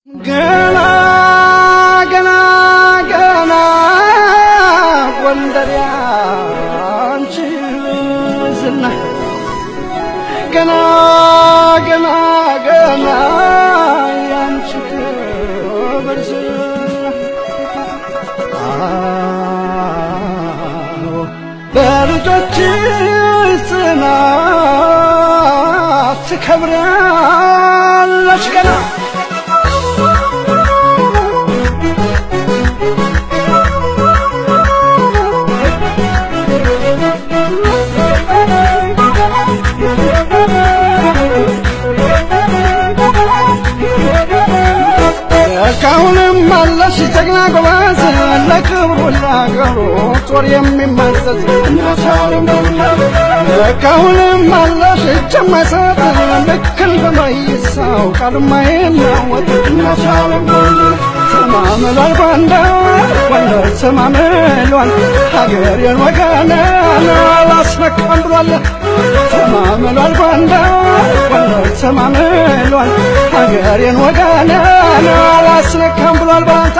ገና ገና ገና ጎንደር ያንቺ ዝና ገና ገና ገና ያንቺ ክብር በልጆችሽ ጽናት ትከብሪያለሽ ገና ካሁንም አለሽ ጀግና ጎበዝ ለክብሩ ለአገሩ ጦር የሚመዘዝ ካሁንም አለሽ እጅ የማይሰጥ ልክ እንደ መይሳው ቃል የማይናወጥ ተማምሏል ጎንደር ተማምሏል ሀገሬን ወገኔን አላስነካም ብሏል ተማምሏል ጎንደር ተማምሏል ሀገሬን ወገኔን አላስነካም ብሏል ባንተ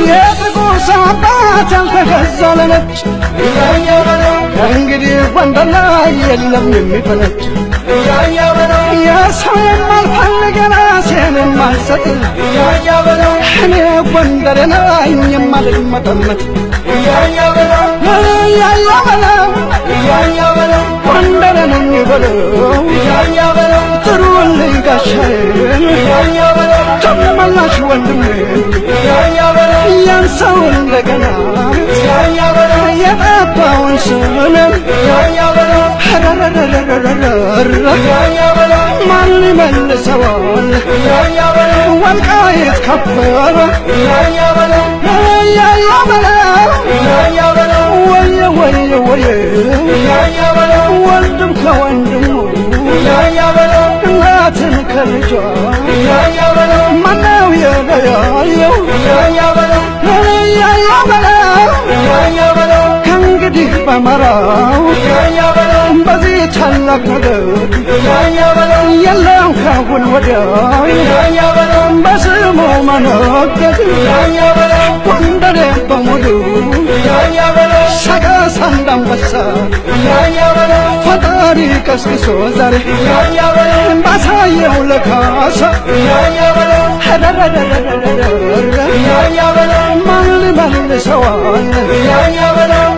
የጥቁር ሰው አባት ያልተገዛ ለነጭ ከእንግዲህ ጎንደር ላይ የለም የሚፈነጭ የሰው የማልፈልግ ራሴን የማልሰጥ እኔ ጎንደር ነኝ የማልመጠመጥ እያያ በለው ጎንደር ነኝ በለው ጥሩልኝ ጋሻዬን ጨመላሽ ወንድሜ ያን ሰው እንደገና የጠፋውን ስምን ማን ይመልሰዋል ወልቃይት ከበረ እያያ በለው ወየ ወንድም ከወንድሙ እናትን ከልጇ ማነው የለያየው እያያ በለው ከእንግዲህ በመራው በዚህ ታላቅ ነገር የለም ካሁን ወዲያ በስሙ መነገድ ጎንደሬ በሙሉ ሰቀስ አንዳንበሳ ፈጣሪ ቀስቅሶ ዛሬ ባሳየው ለካሳ ማን ሊመልሰዋል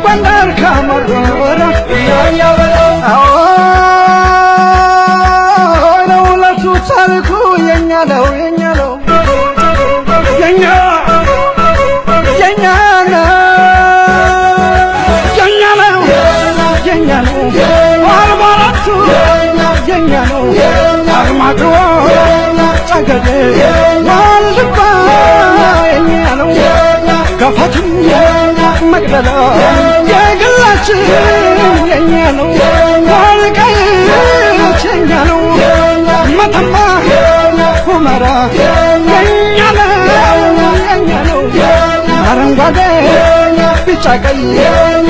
ጎንደር ካመረረ ለውለቱ ታሪኩ የኛ ነው የኛ ነው የኛ አርባራቱ የኛ ነው አርማጭሆ ጠገዴ ዋልድባ የኛ ነው ገፋትም መቅደላ የግላችን የኛ ነው ወልቃይት የኛ ነው መተማ ሁመራ የኛ ነው አረንጓዴ ቢጫ ቀይ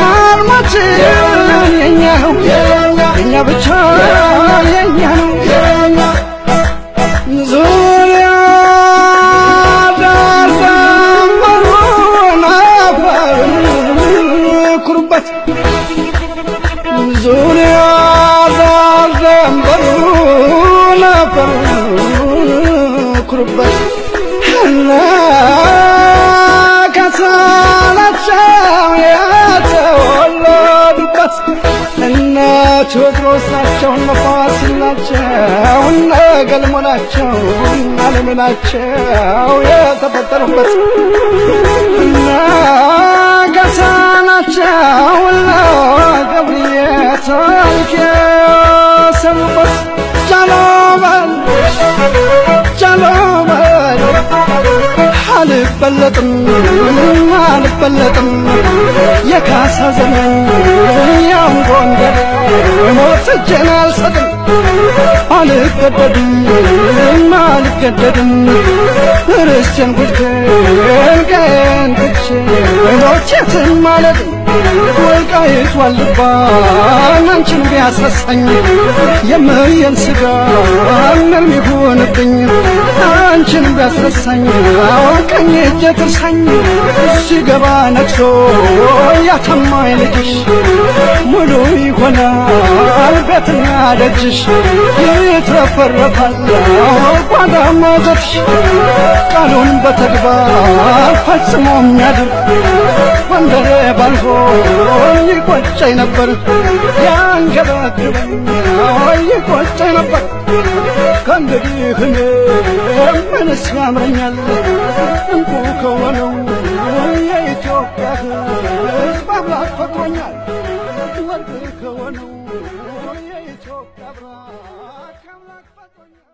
አርማችን የኛ ነው የኛ ብቻ የኛ ነው ዙሪያ ዳር ደንበሩን አፈር ኩሩበት ዙሪያ ዳር ደንበሩን አፈር ኩሩበት ከሳላቸው የተወለዱበት እነ ቴዎድሮስ ናቸው እነ ፋሲል ናቸው እነ ገልሞ ናቸው እነ አለሜ ናቸው የተፈጠሩበት እነ ገሳ ናቸው እነ ገብርዬ ታሪክ የሰሩበት ጃሎበል አልበለጥም የካሳ ዘመን ያው ጎንደር ሞት እጄን አልሰጥም አልገደድም ርስቴን ጉድቴን ቀን ትቼ ሞቼትን ማለት ወልቃይት ዋልባ አንቺን ቢያስረሳኝ የምየን ስጋ ምንም ይሁንብኝ አንቺን ቢያስረሳኝ ቀኝ እጄ ትርሳኝ ሲገባ ነግሶ ያተማኝ ልጅሽ ሙሉ ይሆናል ቤትና ደጅሽ ይትረፈረፋል ጓዳ ማጀትሽ ቃሉን በተግባር ፈጽሞ የሚያድር ወንደሬ ባልሆን ይቆጨኝ ነበር ያንገበግበኝ ይቆጨኝ ነበር ከእንግዲህ እኔ ምንስ ያምረኛል እንቁ ከሆነው የኢትዮጵያ ሕዝብ አምላክ ፈጥሮኛል ወርቅ ከሆነው የኢትዮጵያ አምላክ ፈጥሮኛል